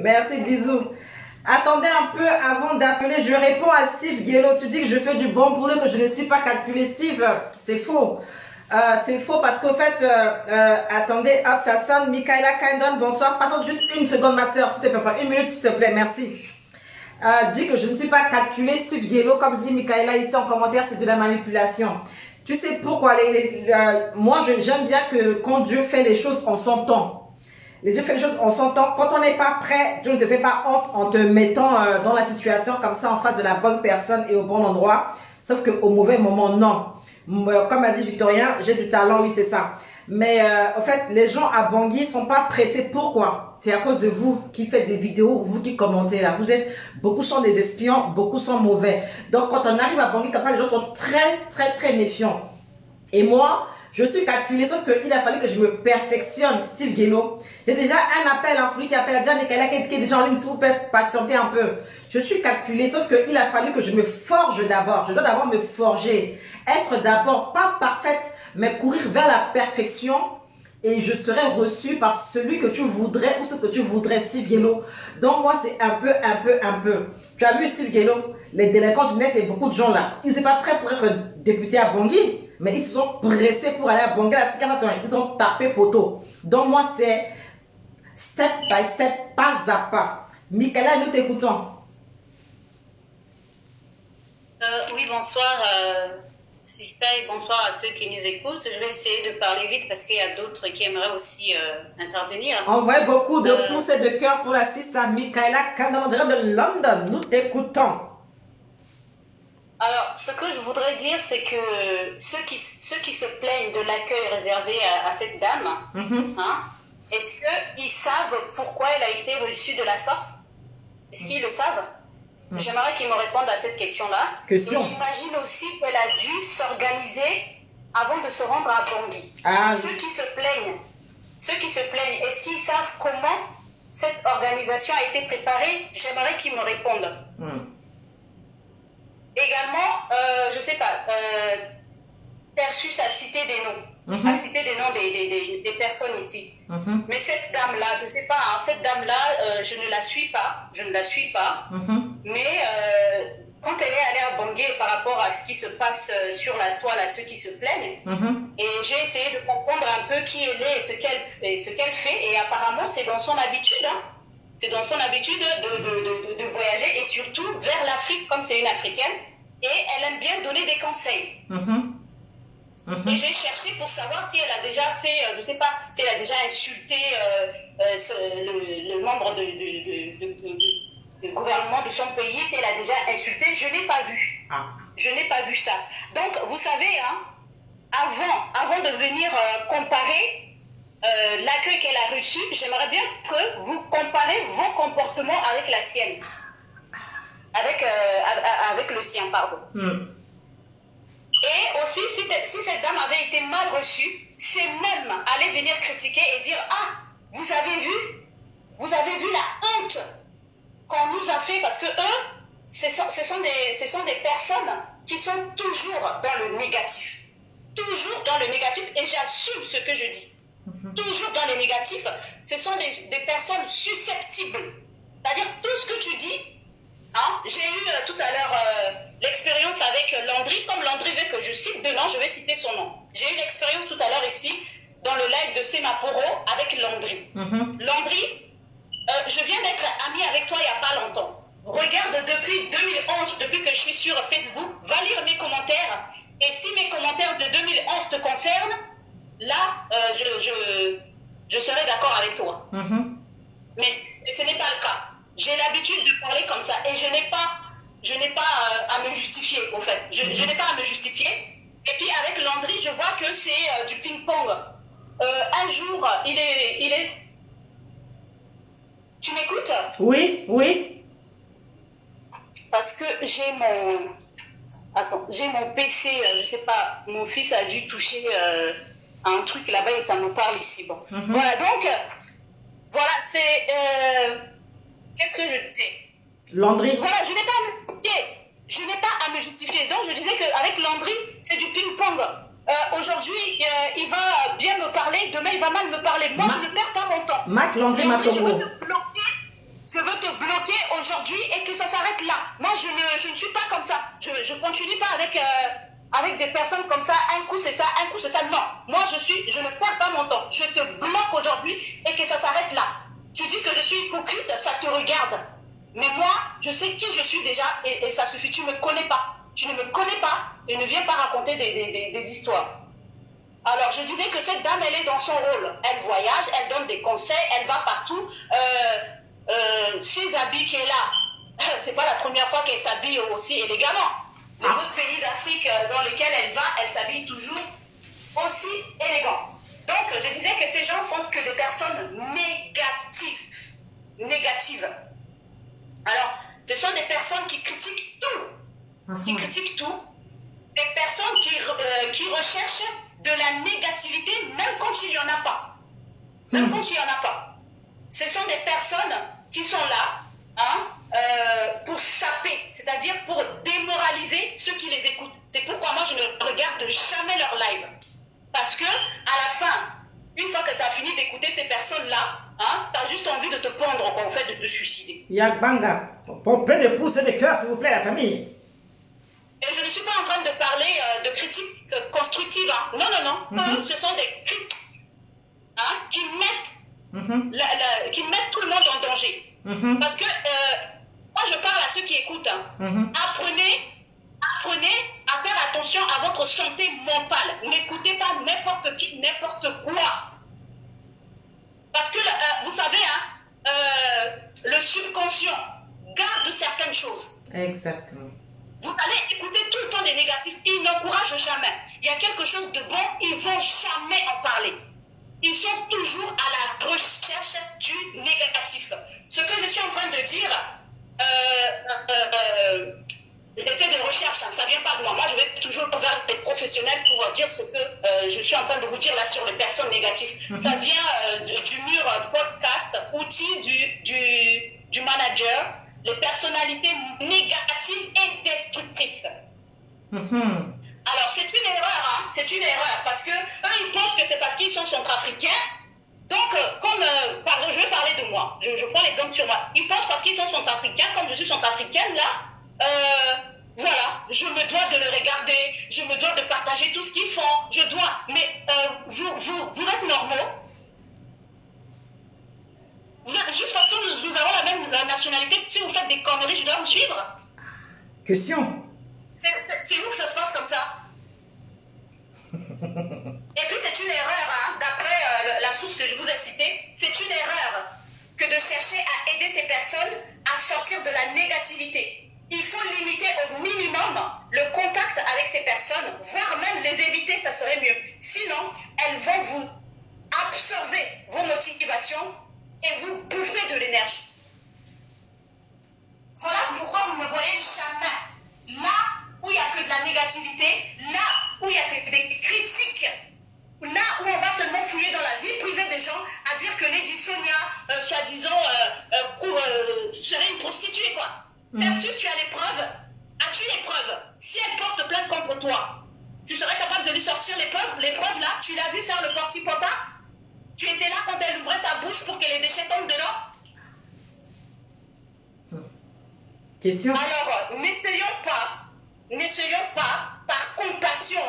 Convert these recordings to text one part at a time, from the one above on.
Merci, bisous. Attendez un peu avant d'appeler. Je réponds à Steve Guélo. Tu dis que je fais du bon boulot, que je ne suis pas calculé. Steve, c'est faux. C'est faux parce qu'au fait, attendez, hop, ça sonne. Michaela Kandon, bonsoir. Passons juste une seconde, ma soeur, s'il te plaît. Enfin, une minute, s'il te plaît, merci. Dit que je ne suis pas calculé. Steve Guélo, comme dit Michaela ici en commentaire, c'est de la manipulation. Tu sais pourquoi moi, j'aime bien que quand Dieu fait les choses en son temps. Dieu fait les choses en son temps. Quand on n'est pas prêt, Dieu ne te fait pas honte en te mettant dans la situation comme ça en face de la bonne personne et au bon endroit. Sauf qu'au mauvais moment, non. Comme a dit Victorien, j'ai du talent, oui, c'est ça. Mais en fait, les gens à Bangui ne sont pas pressés. Pourquoi? C'est à cause de vous qui faites des vidéos, vous qui commentez là. Beaucoup sont des espions, beaucoup sont mauvais. Donc, quand on arrive à Bangui comme ça, les gens sont très méfiants. Et moi, je suis calculée, sauf qu'il a fallu que je me perfectionne, Steve Guélo. J'ai déjà un appel, celui qui appelle déjà Nicolas qui est déjà en ligne, s'il vous plaît, patientez un peu. Je suis calculée, sauf qu'il a fallu que je me forge d'abord. Je dois d'abord me forger, être d'abord pas parfaite, mais courir vers la perfection. Et je serai reçue par celui que tu voudrais ou ce que tu voudrais, Steve Guélo. Donc moi, c'est un peu. Tu as vu Steve Guélo, les délinquants du net et beaucoup de gens là. Ils n'étaient pas prêts pour être députés à Bangui. Mais ils se sont pressés pour aller à Bangui. Ils ont tapé poteau. Donc moi, c'est step by step, pas à pas. Michaela, nous t'écoutons. Oui, bonsoir, Sista, et bonsoir à ceux qui nous écoutent. Je vais essayer de parler vite parce qu'il y a d'autres qui aimeraient aussi intervenir. Envoyez beaucoup de pouces et de cœurs pour la Sista Michaela Kandon de London. Nous t'écoutons. Alors, ce que je voudrais dire, c'est que ceux qui se plaignent de l'accueil réservé à cette dame, est-ce qu'ils savent pourquoi elle a été reçue de la sorte? Est-ce qu'ils le savent? J'aimerais qu'ils me répondent à cette question-là. Et j'imagine aussi qu'elle a dû s'organiser avant de se rendre à Bangui. Ceux qui se plaignent, est-ce qu'ils savent comment cette organisation a été préparée? J'aimerais qu'ils me répondent. Également, je ne sais pas, Tertius a cité des noms, a cité des noms des personnes ici. Mais cette dame-là, je ne sais pas, cette dame-là, je ne la suis pas, mais quand elle est allée à Bangui par rapport à ce qui se passe sur la toile, à ceux qui se plaignent, et j'ai essayé de comprendre un peu qui elle est, ce qu'elle fait, et apparemment c'est dans son habitude, c'est dans son habitude de voyager, et surtout vers l'Afrique, comme c'est une Africaine, et elle aime bien donner des conseils. Et j'ai cherché pour savoir si elle a déjà fait, je ne sais pas, si elle a déjà insulté le membre du gouvernement de son pays, si elle a déjà insulté, je n'ai pas vu. Je n'ai pas vu ça. Donc, vous savez, avant de venir comparer l'accueil qu'elle a reçu, j'aimerais bien que vous comparez vos comportements avec la sienne. Avec le sien, pardon. Et aussi, si cette dame avait été mal reçue, c'est même aller venir critiquer et dire « Ah, vous avez vu la honte qu'on nous a fait » parce que eux, ce sont des personnes qui sont toujours dans le négatif. Toujours dans le négatif, et j'assume ce que je dis. Toujours dans le négatif, ce sont des personnes susceptibles. C'est-à-dire, tout ce que tu dis, j'ai eu tout à l'heure l'expérience avec Landry. Comme Landry veut que je cite deux noms, je vais citer son nom. J'ai eu l'expérience tout à l'heure ici, dans le live de Semaporo, avec Landry. Landry, je viens d'être amie avec toi il n'y a pas longtemps. Regarde depuis 2011, depuis que je suis sur Facebook, va lire mes commentaires. Et si mes commentaires de 2011 te concernent, là, je serai d'accord avec toi. Mais ce n'est pas le cas. J'ai l'habitude de parler comme ça et je n'ai pas à me justifier, au fait. Je n'ai pas à me justifier. Et puis avec Landry, je vois que c'est du ping-pong. Un jour, il est... Tu m'écoutes? Oui. Parce que j'ai mon PC, je sais pas, mon fils a dû toucher un truc là-bas et ça me parle ici. Bon. Voilà, donc, voilà, c'est... qu'est-ce que je disais? Landry. Voilà, je n'ai pas à me justifier. Je n'ai pas à me justifier. Donc, je disais qu'avec Landry, c'est du ping-pong. Aujourd'hui, il va bien me parler. Demain, il va mal me parler. Moi, je ne perds pas mon temps. Landry, je veux te bloquer. je veux te bloquer aujourd'hui et que ça s'arrête là. Moi, je ne suis pas comme ça. Je ne continue pas avec des personnes comme ça. Un coup, c'est ça, un coup, c'est ça. Non, moi, je ne perds pas mon temps. Je te bloque aujourd'hui et que ça s'arrête là. Tu dis que je suis hypocrite, ça te regarde. Mais moi, je sais qui je suis déjà et ça suffit. Tu ne me connais pas. Tu ne me connais pas et ne viens pas raconter des histoires. Alors, je disais que cette dame, elle est dans son rôle. Elle voyage, elle donne des conseils, elle va partout. Ses habits qu'elle a, c'est pas la première fois qu'elle s'habille aussi élégamment. Les autres pays d'Afrique dans lesquels elle va, elle s'habille toujours aussi élégant. Donc, je disais que ces gens sont que des personnes négatives. Alors, ce sont des personnes qui critiquent tout. Qui critiquent tout. Des personnes qui recherchent de la négativité, même quand il n'y en a pas. Même quand il n'y en a pas. Ce sont des personnes qui sont là pour saper, c'est-à-dire pour démoraliser ceux qui les écoutent. C'est pourquoi moi, je ne regarde jamais leur live. Parce que, à la fin, une fois que tu as fini d'écouter ces personnes-là, tu as juste envie de te pendre au fait de te suicider. Yagbanga, pompez des pouces et des cœurs, s'il vous plaît, la famille. Et je ne suis pas en train de parler de critiques constructives. Non, non, non. Ce sont des critiques qui mettent tout le monde en danger. Parce que moi, je parle à ceux qui écoutent. Apprenez à faire attention à votre santé mentale. N'écoutez pas n'importe qui, n'importe quoi. Parce que, vous savez, le subconscient garde certaines choses. Exactement. Vous allez écouter tout le temps des négatifs. Ils n'encouragent jamais. Il y a quelque chose de bon, ils ne vont jamais en parler. Ils sont toujours à la recherche du négatif. Ce que je suis en train de dire, j'ai fait des recherches, ça ne vient pas de moi. Moi, je vais toujours vers des professionnels pour dire ce que je suis en train de vous dire là sur les personnes négatives. Ça vient du mur podcast, outil du manager, les personnalités négatives et destructrices. Alors, c'est une erreur, c'est une erreur, parce que eux, ils pensent que c'est parce qu'ils sont centrafricains. Donc, je vais parler de moi, je prends l'exemple sur moi. Ils pensent parce qu'ils sont centrafricains, comme je suis centrafricaine, là, voilà, je me dois de le regarder, je me dois de partager tout ce qu'ils font, je dois. Mais vous êtes normaux. Juste parce que nous avons la même nationalité, si vous faites des conneries, je dois me suivre. Question. C'est où que ça se passe comme ça? Et puis c'est une erreur, d'après la source que je vous ai citée, c'est une erreur que de chercher à aider ces personnes à sortir de la négativité. Il faut limiter au minimum le contact avec ces personnes, voire même les éviter, ça serait mieux. Sinon, elles vont vous absorber vos motivations et vous bouffer de l'énergie. Voilà pourquoi vous ne voyez jamais là où il n'y a que de la négativité, là où il n'y a que des critiques, là où on va seulement fouiller dans la vie privée des gens à dire que Lady Sonia, soi-disant, serait une prostituée, quoi. Versus, tu as les preuves. As-tu les preuves? Si elle porte plainte contre toi, tu serais capable de lui sortir les preuves là? Tu l'as vu faire le porti-pota? Tu étais là quand elle ouvrait sa bouche pour que les déchets tombent dedans? Question. Alors, n'essayons pas par compassion.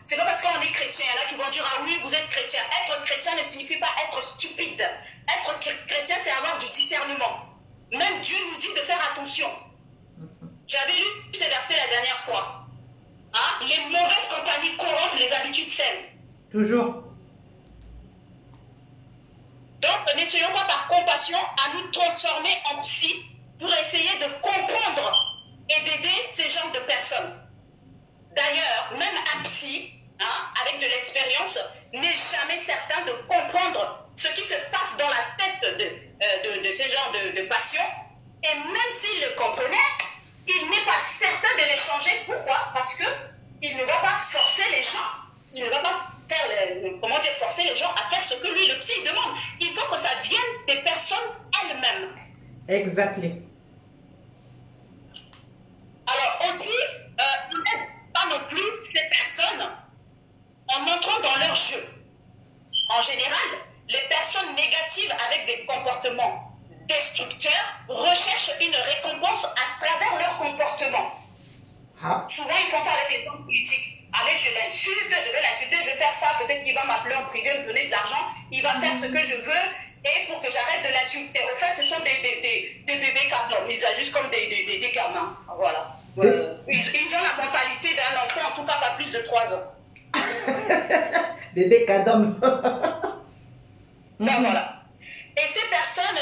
C'est pas parce qu'on est chrétien, là, qui vont dire, ah oui, vous êtes chrétien. Être chrétien ne signifie pas être stupide. Être chrétien, c'est avoir du discernement. Même Dieu nous dit de faire attention. J'avais lu ces versets la dernière fois. Les mauvaises compagnies corrompent les habitudes saines. Toujours. Donc, n'essayons pas par compassion à nous transformer en psy pour essayer de comprendre et d'aider ces genres de personnes. D'ailleurs, même un psy, avec de l'expérience, n'est jamais certain de comprendre ce qui se passe dans la tête de ces genres de patients. Et même s'il le comprenait, il n'est pas certain de les changer. Pourquoi? Parce qu'il ne va pas forcer les gens. Il ne va pas faire forcer les gens à faire ce que lui, le psy, demande. Il faut que ça vienne des personnes elles-mêmes. Exactly. Alors aussi, ne n'aide pas non plus ces personnes en entrant dans leur jeu. En général, les personnes négatives avec des comportements destructifs écouteurs recherchent une récompense à travers leur comportement. Ah. Souvent, ils font ça avec les hommes politiques. Allez, je l'insulte, je vais l'insulter, je vais faire ça, peut-être qu'il va m'appeler en privé, me donner de l'argent, il va faire ce que je veux, et pour que j'arrête de l'insulter. Au fait, ce sont des bébés cadeaux, ils agissent comme des gamins. Voilà. Ils ont la mentalité d'un enfant, en tout cas pas plus de 3 ans. Bébé cadom. Ben voilà. Et ces personnes,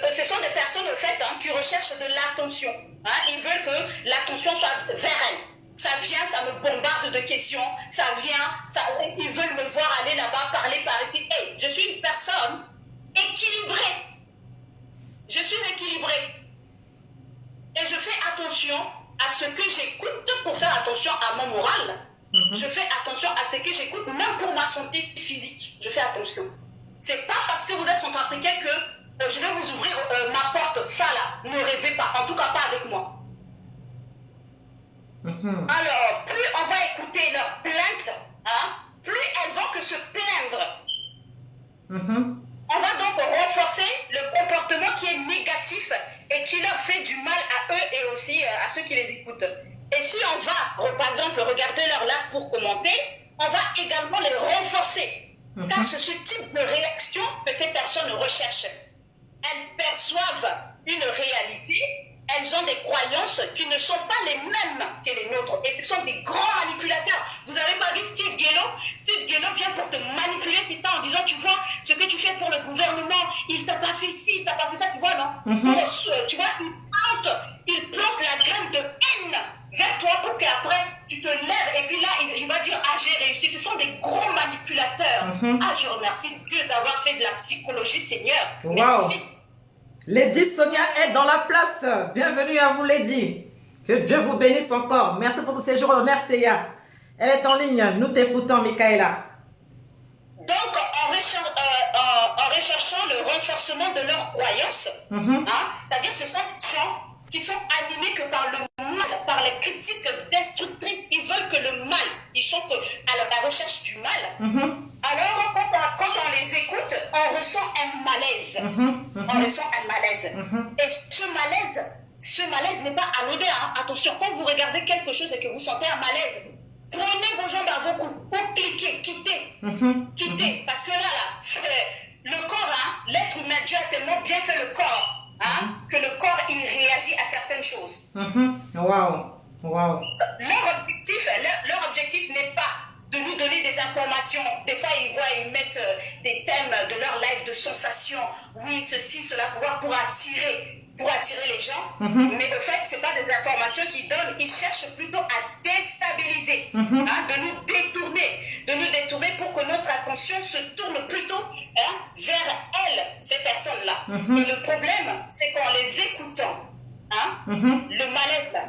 ce sont des personnes au fait qui recherchent de l'attention. Ils veulent que l'attention soit vers elles. Ça vient, ça me bombarde de questions. Ça vient, ils veulent me voir aller là-bas, parler par ici. Hey, je suis une personne équilibrée. Je suis équilibrée. Et je fais attention à ce que j'écoute pour faire attention à mon moral. Je fais attention à ce que j'écoute, même pour ma santé physique. Je fais attention. C'est pas parce que vous êtes centrafricain que je vais vous ouvrir ma porte. Ça là, ne rêvez pas. En tout cas, pas avec moi. Alors, plus on va écouter leurs plaintes, plus elles vont que se plaindre. On va donc renforcer le comportement qui est négatif et qui leur fait du mal à eux et aussi à ceux qui les écoutent. Et si on va, par exemple, regarder leur live pour commenter, on va également les renforcer. Car c'est ce type de réaction que ces personnes recherchent. Elles perçoivent une réalité, elles ont des croyances qui ne sont pas les mêmes que les nôtres. Et ce sont des grands manipulateurs. Vous n'avez pas vu Steve Guélo? Steve Guélo vient pour te manipuler, c'est ça, en disant, tu vois, ce que tu fais pour le gouvernement, il t'a pas fait ci, il t'a pas fait ça, tu vois, non? Tu vois, il plante la graine de haine vers toi pour qu'après, tu te lèves et puis là, il va dire, ah, j'ai réussi. Ce sont des gros manipulateurs. Ah, je remercie Dieu d'avoir fait de la psychologie, Seigneur. Wow. Merci. Lady Sonia est dans la place. Bienvenue à vous, Lady. Que Dieu vous bénisse encore. Merci pour tous ces jours d'honneur, Seiya. Elle est en ligne. Nous t'écoutons, Michaela. Donc, en recherchant le renforcement de leurs croyances, c'est-à-dire ce sont des gens qui sont animés que par le mal, par les critiques destructrices. Ils veulent que le mal, ils sont à la recherche du mal. Alors, quand on les écoute, on ressent un malaise. On ressent un malaise. Et ce malaise n'est pas anodin. Attention, quand vous regardez quelque chose et que vous sentez un malaise, prenez vos jambes à vos coups ou cliquez, quittez. Quittez. Parce que là, le corps, l'être humain, Dieu a tellement bien fait le corps, que le corps, il réagit à certaines choses. Wow. Leur objectif n'est pas de nous donner des informations. Des fois, ils mettent des thèmes de leur live de sensation. Oui, ceci, cela, pour attirer les gens. Mais au fait, ce n'est pas des informations qu'ils donnent. Ils cherchent plutôt à déstabiliser, de nous détourner pour que notre attention se tourne plutôt vers elles, ces personnes-là. Et le problème, c'est qu'en les écoutant, le malaise, là,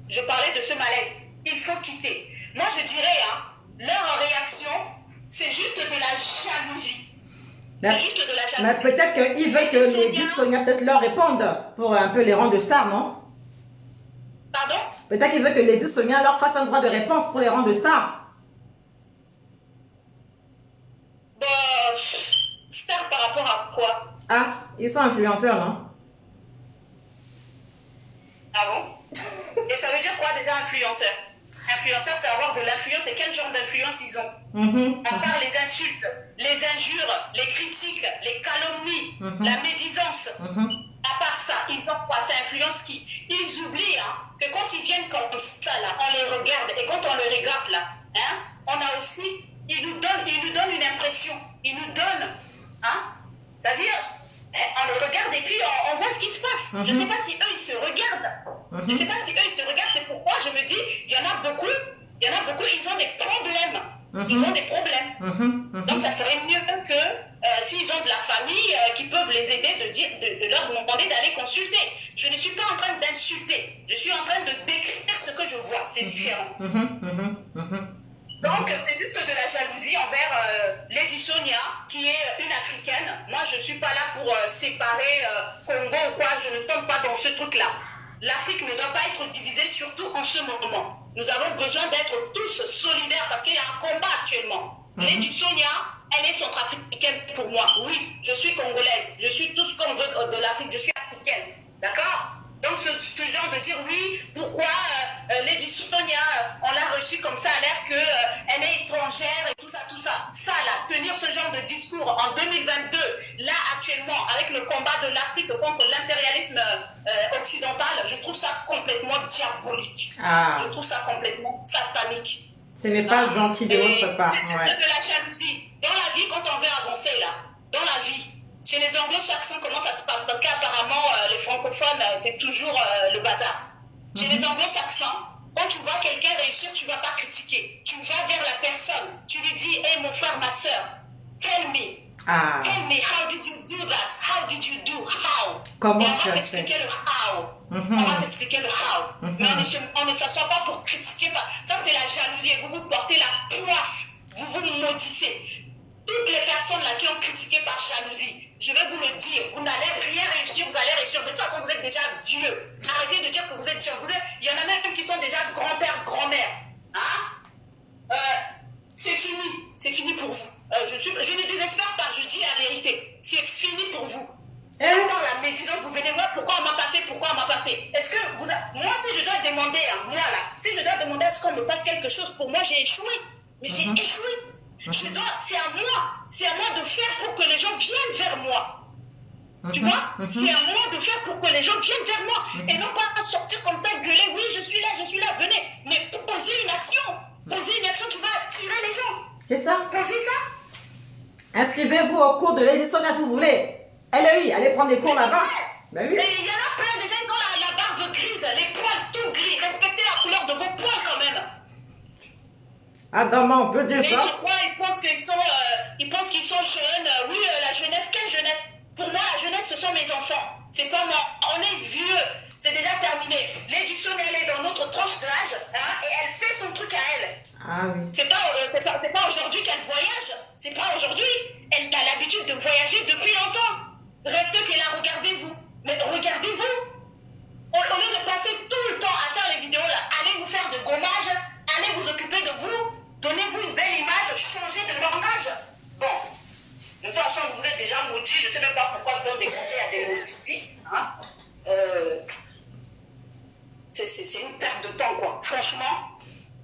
je parlais de ce malaise, il faut quitter. Moi, je dirais, leur réaction, c'est juste de la jalousie. C'est juste de la jalousie. Mais peut-être qu'ils veulent que Lady Sonia peut-être leur réponde pour un peu les rendre stars, non? Pardon? Peut-être qu'ils veulent que Lady Sonia leur fasse un droit de réponse pour les rendre stars. Star par rapport à quoi? Ah, ils sont influenceurs, non? Ah bon? Et ça veut dire quoi déjà influenceur? Influenceur, c'est avoir de l'influence. Et quel genre d'influence ils ont? À part les insultes, les injures, les critiques, les calomnies, la médisance. À part ça, ils ont quoi? C'est influence qui? Ils oublient que quand ils viennent comme ça, là, on les regarde. Et quand on les regarde, là, on a aussi, ils nous donnent une impression. Ils nous donnent, c'est-à-dire, on les regarde et puis on voit ce qui se passe. Je ne sais pas si eux, ils se regardent. Je ne sais pas si eux, ils se regardent. C'est pourquoi je me dis, il y en a beaucoup, ils ont des problèmes. Ils ont des problèmes. Donc, ça serait mieux que s'ils ont de la famille qui peuvent les aider, de leur demander d'aller consulter. Je ne suis pas en train d'insulter. Je suis en train de décrire ce que je vois. C'est différent. Donc, c'est juste de la jalousie envers Lady Sonia, qui est une Africaine. Moi, je ne suis pas là pour séparer Congo ou quoi. Je ne tombe pas dans ce truc-là. L'Afrique ne doit pas être divisée, surtout en ce moment. Nous avons besoin d'être tous solidaires parce qu'il y a un combat actuellement. Lady Sonia, elle est centrafricaine pour moi. Oui, je suis congolaise. Je suis tout ce qu'on veut de l'Afrique. Je suis africaine. de dire oui, pourquoi Lady Sonia, on l'a reçue comme ça, à l'air qu'elle est étrangère et tout ça, tout ça. Ça là, tenir ce genre de discours en 2022, là actuellement, avec le combat de l'Afrique contre l'impérialisme occidental, je trouve ça complètement diabolique. Je trouve ça complètement satanique. Ce n'est pas gentil de votre part. C'est de la jalousie. Dans la vie, quand on veut avancer là, dans la vie, chez les anglo-saxons, comment ça se passe? Parce qu'apparemment, les francophones, c'est toujours le bazar. Chez les anglo-saxons, quand tu vois quelqu'un réussir, tu ne vas pas critiquer. Tu vas vers la personne. Tu lui dis, hey mon frère, ma soeur, tell me. Tell me, how did you do that? How did you do? How? Comment on va t'expliquer le how. On va t'expliquer le how. Mais on ne s'assoit pas pour critiquer. Ça, c'est la jalousie. Vous vous portez la poisse. Vous vous maudissez. Toutes les personnes là qui ont critiqué par jalousie, je vais vous le dire, vous n'allez rien réussir, vous allez réussir. De toute façon, vous êtes déjà vieux. Arrêtez de dire que vous êtes jeune. Il y en a même qui sont déjà grands-pères, grand-mères. Hein? C'est fini pour vous. Je ne désespère pas, je dis la vérité. C'est fini pour vous. Dans la médisance, vous venez voir pourquoi on m'a pas fait, pourquoi on m'a pas fait. Est-ce que vous... Moi, si je dois demander, moi là, si je dois demander à ce qu'on me fasse quelque chose, pour moi, j'ai échoué. Mais j'ai échoué. C'est à moi de faire pour que les gens viennent vers moi. Tu vois? C'est à moi de faire pour que les gens viennent vers moi. Et non pas sortir comme ça, gueuler, oui, je suis là, venez. Mais poser une action. Poser une action qui va attirer les gens. C'est ça. Posez ça. Inscrivez-vous au cours de Lady Sonia si vous voulez. Allez prendre des cours là-bas. Ben oui. Mais il y en a plein déjà, ils ont la barbe grise, les poils tout gris. Respectez la couleur de vos poils quand même. Adam, on peut dire ça. Mais je crois, ils pensent qu'ils sont jeunes. Oui, la jeunesse, quelle jeunesse? Pour moi, la jeunesse, ce sont mes enfants. C'est pas moi. On est vieux. C'est déjà terminé. Lady Sonia, elle est dans notre tranche d'âge, hein, et elle fait son truc à elle. Oui. C'est pas aujourd'hui qu'elle voyage. C'est pas aujourd'hui. Elle a l'habitude de voyager depuis longtemps. Restez que là, regardez-vous. Mais regardez-vous. Au lieu de passer tout le temps à faire les vidéos là, allez vous faire de gommage, allez vous occuper de vous, donnez-vous une belle image, changez de langage. Bon, de toute façon, vous êtes déjà maudits, je ne sais même pas pourquoi je donne des conseils à des maudits. Hein? C'est une perte de temps, quoi. Franchement,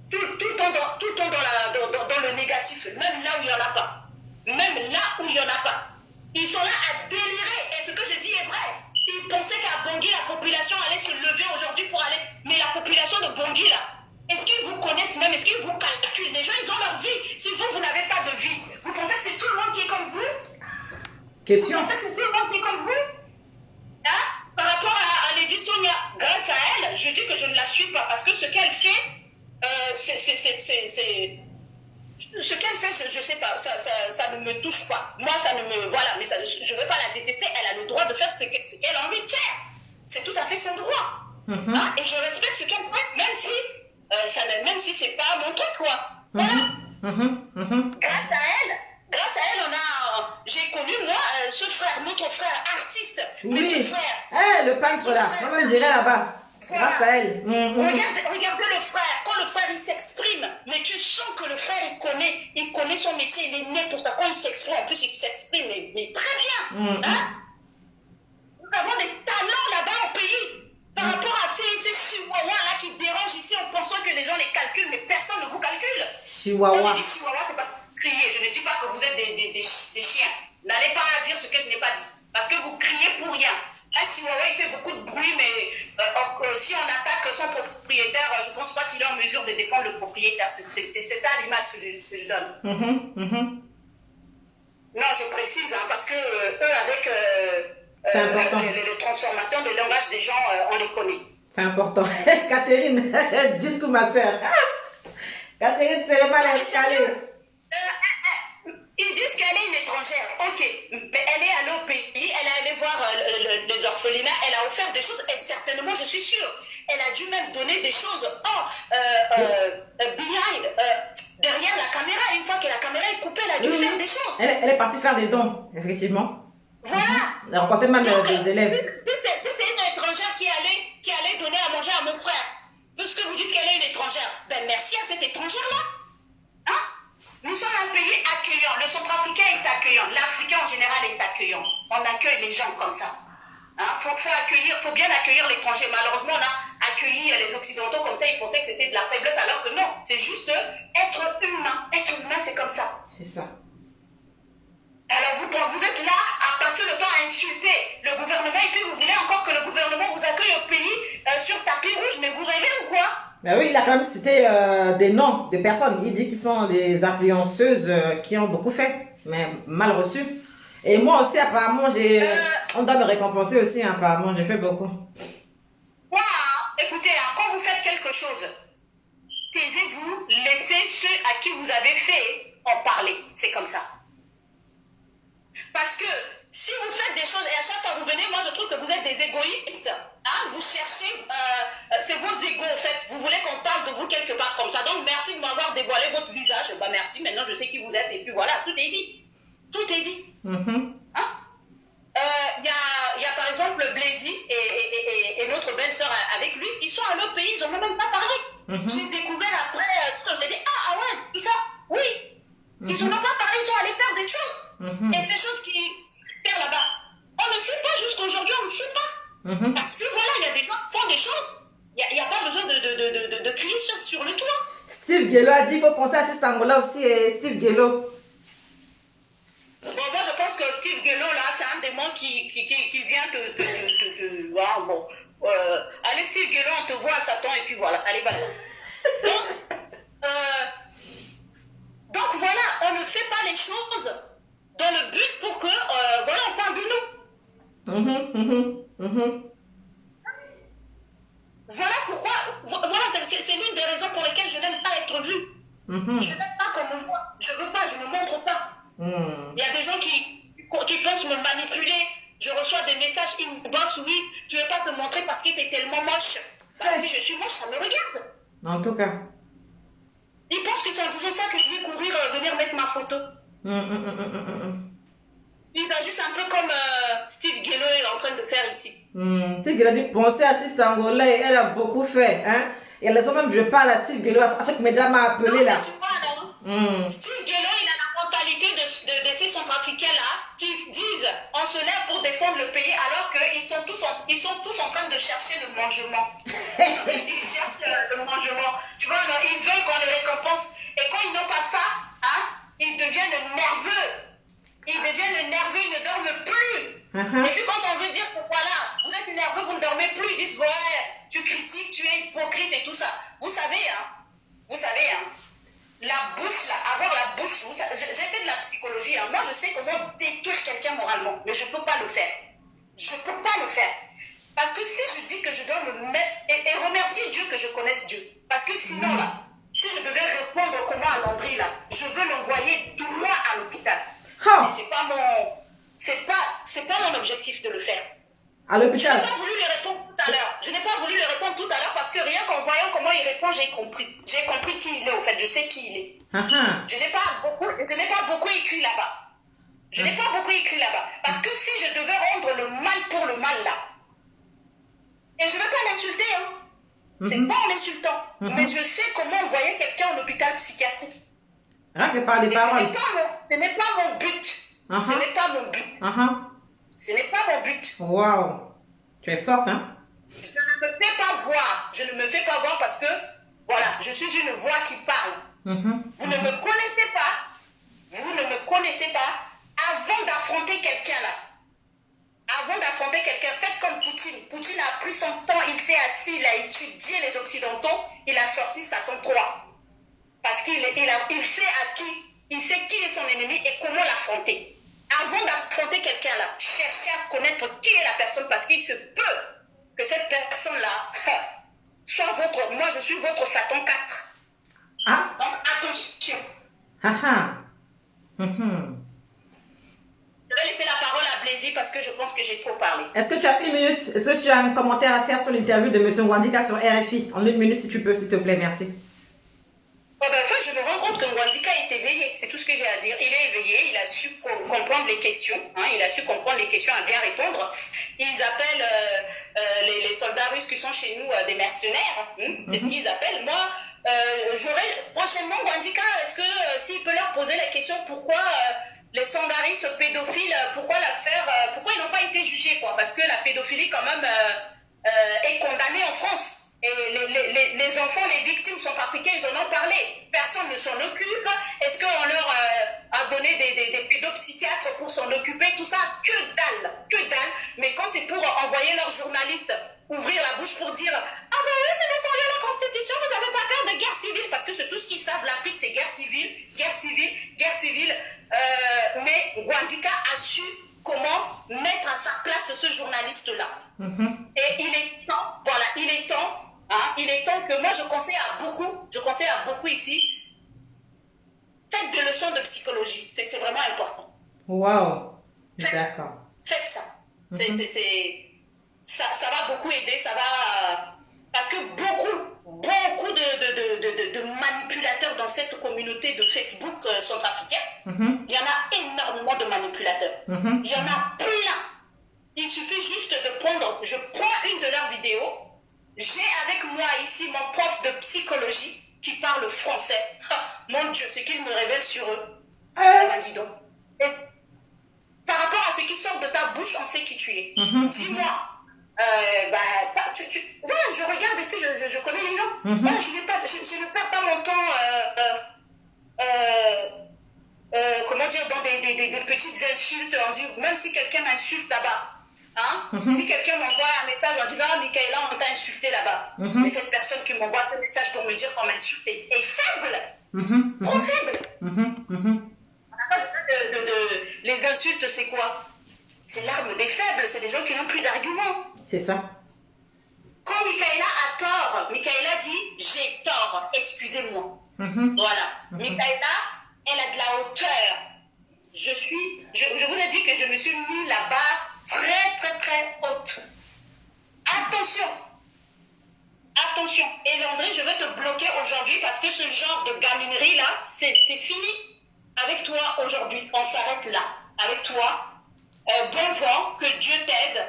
tout le temps dans le négatif, même là où il n'y en a pas. Même là où il n'y en a pas. Ils sont là à délirer, et ce que je dis est vrai. Ils pensaient qu'à Bangui, la population allait se lever aujourd'hui pour aller... Mais la population de Bangui, là, est-ce qu'ils vous connaissent même? Est-ce qu'ils vous calculent? Les gens, ils ont leur vie. Si vous n'avez pas de vie, vous pensez que c'est tout le monde qui est comme vous? Question. Vous pensez que c'est tout le monde qui est comme vous? Hein? Par rapport à Lady Sonia, grâce à elle, je dis que je ne la suis pas. Parce que ce qu'elle fait, ce qu'elle fait, je ne sais pas, ça ne me touche pas. Moi, ça ne me... Voilà, mais ça, je ne veux pas la détester. Elle a le droit de faire ce qu'elle a envie de faire. C'est tout à fait son droit. Hein? Et je respecte ce qu'elle fait, même si c'est pas mon truc, quoi. Voilà. Grâce à elle, j'ai connu, moi, ce frère, notre frère artiste. Oui. Mais ce frère... le peintre, là. Moi-même, j'irai là-bas. Voilà. Grâce à elle. Regardez le frère. Quand le frère, il s'exprime, mais tu sens que le frère, il connaît son métier, il est né pour ça. Quand il s'exprime, en plus, il s'exprime, mais très bien. Hein? Nous avons des talents là-bas au pays. Par rapport à ces chihuahuas-là qui dérangent ici en pensant que les gens les calculent, mais personne ne vous calcule. Chihuahua. Quand je dis chihuahua, c'est pas crier. Je ne dis pas que vous êtes des chiens. N'allez pas dire ce que je n'ai pas dit. Parce que vous criez pour rien. Un chihuahua, il fait beaucoup de bruit, mais si on attaque son propriétaire, je ne pense pas qu'il est en mesure de défendre le propriétaire. C'est ça l'image que je donne. Non, je précise, hein, parce que eux, avec les transformations de langage des gens, on les connaît. C'est important. Catherine, du tout ma soeur. Catherine, c'est mal installée. Ils disent qu'elle est une étrangère. Ok, mais elle est allée au pays, elle est allée voir les orphelinats, elle a offert des choses, et certainement, je suis sûre, elle a dû même donner des choses derrière la caméra. Une fois que la caméra est coupée, elle a dû faire des choses. Elle est partie faire des dons, effectivement. Voilà. Elle a rencontré même Donc, des élèves. Si c'est une étrangère qui allait donner à manger à mon frère, puisque vous dites qu'elle est une étrangère, ben merci à cette étrangère-là. Hein? Nous sommes un pays accueillant. Le Centrafricain est accueillant. L'Africain en général est accueillant. On accueille les gens comme ça. Hein, faut bien accueillir l'étranger. Malheureusement, on a accueilli les Occidentaux comme ça, ils pensaient que c'était de la faiblesse, alors que non, c'est juste être humain. Être humain, c'est comme ça. C'est ça. Alors vous êtes là à passer le temps à insulter le gouvernement et puis vous voulez encore que le gouvernement vous accueille au pays sur tapis rouge, mais vous rêvez ou quoi? Ben oui, il a quand même cité des noms de personnes. Il dit qu'ils sont des influenceuses qui ont beaucoup fait, mais mal reçues. Et moi aussi, apparemment, on doit me récompenser aussi, hein, apparemment, j'ai fait beaucoup. Écoutez, hein, quand vous faites quelque chose, taisez-vous, laissez ceux à qui vous avez fait en parler. C'est comme ça. Parce que si vous faites des choses et à chaque fois vous venez, moi je trouve que vous êtes des égoïstes. Hein, vous cherchez, c'est vos égos en fait. Vous voulez qu'on parle de vous quelque part comme ça. Donc merci de m'avoir dévoilé votre visage. Bah merci, maintenant je sais qui vous êtes. Et puis voilà, tout est dit. Tout est dit. Mm-hmm. Hein? Y a par exemple Blazy et notre belle-sœur avec lui, ils sont allés au pays, ils n'ont même pas parlé. J'ai découvert après, ce que je l'ai dit, ah ouais, tout ça, oui. Ils n'ont pas parlé, ils sont allés faire des choses. Et ces choses qui faire là-bas, on ne sait pas jusqu'aujourd'hui, on ne sait pas. Parce que voilà, il y a des gens qui font des choses, il n'y a pas besoin de crier sur le toit. Steve Guello a dit qu'il faut penser à cet angle-là aussi, et Steve Guello. Bon, moi je pense que Steve Guello là, c'est un démon qui vient voilà, bon. Allez Steve Guello, on te voit à Satan et puis voilà, allez va. Donc voilà, on ne fait pas les choses dans le but pour que voilà, on parle de nous. Voilà pourquoi, voilà, c'est l'une des raisons pour lesquelles je n'aime pas être vue. Je n'aime pas qu'on me voit, je veux pas, je ne me montre pas. Il y a des gens qui pensent me manipuler. Je reçois des messages inbox, oui, tu ne veux pas te montrer parce que tu es tellement moche. Bah, si je suis moche, ça me regarde. En tout cas. Ils pensent que c'est en disant ça que je vais courir, venir mettre ma photo. Il va juste un peu comme Steve Guello est en train de faire ici. Steve Guello a dit penser à Sister Angola et elle a beaucoup fait. Hein? Et elle a même, je parle à Steve Guello, Afrique Média m'a appelé non, là. Tu vois, non? Steve Guello, il a la mentalité de ces centrafricains là qui disent on se lève pour défendre le pays alors qu'ils sont tous en train de chercher le mangement. Ils cherchent le mangement. Tu vois, alors, ils veulent qu'on les récompense. Et quand ils n'ont pas ça, hein, ils deviennent nerveux. Ils ne dorment plus. Et puis quand on veut dire que voilà, vous êtes nerveux, vous ne dormez plus, ils disent ouais, tu critiques, tu es hypocrite et tout ça. Vous savez, la bouche là, avoir la bouche, j'ai fait de la psychologie, hein. Moi je sais comment détruire quelqu'un moralement, mais je ne peux pas le faire. Je ne peux pas le faire. Parce que si je dis que je dois me mettre et remercier Dieu que je connaisse Dieu. Parce que sinon là, si je devais répondre comment à Landry là, je veux l'envoyer droit à l'hôpital. Mais c'est pas mon objectif de le faire. À l'hôpital. Je n'ai pas voulu lui répondre tout à l'heure. Parce que rien qu'en voyant comment il répond, j'ai compris. J'ai compris qui il est au fait. Je sais qui il est. Je n'ai pas beaucoup écrit là-bas. Parce que si je devais rendre le mal pour le mal là, et je ne veux pas l'insulter, hein. C'est pas en l'insultant. Mais je sais comment envoyer quelqu'un en hôpital psychiatrique. Rien que par les paroles. Ce n'est pas mon but. Ce n'est pas mon but. Ce n'est pas mon but. Waouh. Tu es forte, hein? Je ne me fais pas voir. Je ne me fais pas voir parce que, voilà, je suis une voix qui parle. Vous ne me connaissez pas. Vous ne me connaissez pas. Avant d'affronter quelqu'un là, faites comme Poutine. Poutine a pris son temps, il s'est assis, il a étudié les Occidentaux, il a sorti Satan 3. Parce qu'il sait il sait qui est son ennemi et comment l'affronter. Avant d'affronter quelqu'un là, cherchez à connaître qui est la personne parce qu'il se peut que cette personne-là soit moi je suis votre Satan 4. Donc attention. Je vais laisser la parole à Blazy parce que je pense que j'ai trop parlé. Est-ce que tu as une minute? Est-ce que tu as un commentaire à faire sur l'interview de M. Ngouandika sur RFI? En une minute si tu peux, s'il te plaît, merci. Je me rends compte que Ngouandika est éveillé, c'est tout ce que j'ai à dire. Il est éveillé, il a su comprendre les questions, hein, il a su comprendre les questions, à bien répondre. Ils appellent les soldats russes qui sont chez nous des mercenaires, c'est ce qu'ils appellent. Moi, j'aurai prochainement Ngouandika, est-ce que s'il peut leur poser la question pourquoi les sangaristes pédophiles, pourquoi ils n'ont pas été jugés, quoi? Parce que la pédophilie, quand même, est condamnée en France. Et les enfants, les victimes centrafricaines, ils en ont parlé. Personne ne s'en occupe. Est-ce qu'on leur a donné des pédopsychiatres pour s'en occuper? Tout ça, que dalle, que dalle. Mais quand c'est pour envoyer leurs journalistes ouvrir la bouche pour dire « Ah ben oui, c'est descendu à la Constitution, vous n'avez pas peur de guerre civile » parce que c'est tout ce qu'ils savent, l'Afrique, c'est guerre civile, guerre civile, guerre civile. Mais Gwandika a su comment mettre à sa place ce journaliste-là. Et il est temps, voilà, il est temps que moi je conseille à beaucoup ici, faites des leçons de psychologie, c'est vraiment important. Wow, d'accord. Faites ça. Ça va beaucoup aider, ça va... Parce que beaucoup de manipulateurs dans cette communauté de Facebook centrafricaine, il y en a énormément de manipulateurs. Il y en a plein. Il suffit juste de prendre... Je prends une de leurs vidéos. J'ai avec moi ici mon prof de psychologie qui parle français. Mon Dieu, c'est qu'il me révèle sur eux. Dis donc. Et par rapport à ce qui sort de ta bouche, on sait qui tu es. Dis-moi. Voilà, je regarde et puis je connais les gens. Voilà, je ne perds pas mon temps comment dire, dans des petites insultes. On dit, même si quelqu'un m'insulte là-bas, hein, si quelqu'un m'envoie un message en disant « Ah, Michaela, on t'a insulté là-bas. Mais cette personne qui m'envoie un message pour me dire qu'on m'insulte est faible. Trop faible. On n'a pas besoin de... Les insultes, c'est quoi? C'est l'arme des faibles, c'est des gens qui n'ont plus d'arguments. C'est ça. Quand Michaela a tort, Michaela dit « J'ai tort, excusez-moi. Voilà. Michaela, elle a de la hauteur. Je vous ai dit que je me suis mis la barre très, très, très haute. Attention. Attention. Et Landry, je vais te bloquer aujourd'hui parce que ce genre de gaminerie là, c'est fini avec toi aujourd'hui. On s'arrête là. Avec toi. Bon vent, que Dieu t'aide.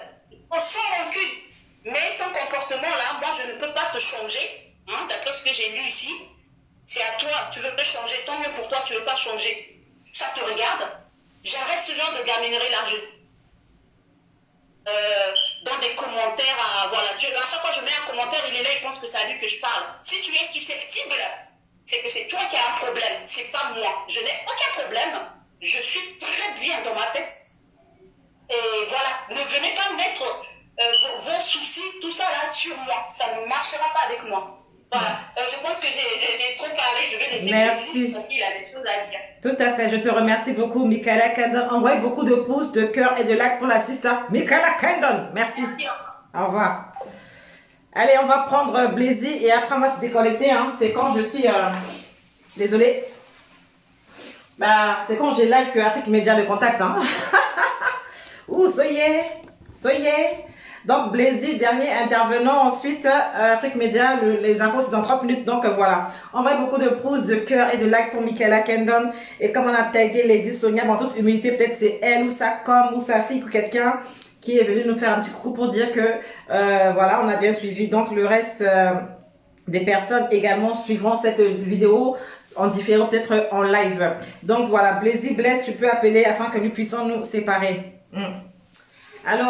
Sans rancune. Mais ton comportement là, moi je ne peux pas te changer. Hein, d'après ce que j'ai lu ici, c'est à toi. Tu veux pas changer. Tant mieux pour toi, tu veux pas changer. Ça te regarde. J'arrête ce genre de gaminerie là. Dans des commentaires, voilà. À chaque fois que je mets un commentaire, il est là, il pense que c'est à lui que je parle. Si tu es susceptible, c'est que c'est toi qui as un problème. C'est pas moi. Je n'ai aucun problème. Je suis très bien dans ma tête. Et voilà, ne venez pas mettre vos soucis, tout ça là sur moi. Ça ne marchera pas avec moi. Voilà, je pense que j'ai trop parlé. Je vais laisser Merci. Parce qu'il a des choses à dire. Tout à fait, je te remercie beaucoup, Michaela Kendon. Envoie beaucoup de pouces, de cœur et de likes pour la sister. Michaela Kendon, merci. Au revoir. Allez, on va prendre Blazy et après on va se déconnecter. Hein. C'est quand je suis... Désolée. Bah, c'est quand j'ai live que Afrique Média le contact. Hein. Ouh, soyez. Donc, Blazy, dernier intervenant. Ensuite, Afrique Média, les infos, c'est dans 30 minutes. Donc, voilà. Envoyez beaucoup de pouces, de cœur et de likes pour Michaela Kendon. Et comme on a tagué Lady Sonia, en toute humilité, peut-être c'est elle ou sa com ou sa fille ou quelqu'un qui est venu nous faire un petit coucou pour dire que, voilà, on a bien suivi. Donc, le reste des personnes également suivront cette vidéo en différé, peut-être en live. Donc, voilà. Blazy, Blaise, tu peux appeler afin que nous puissions nous séparer. Allô.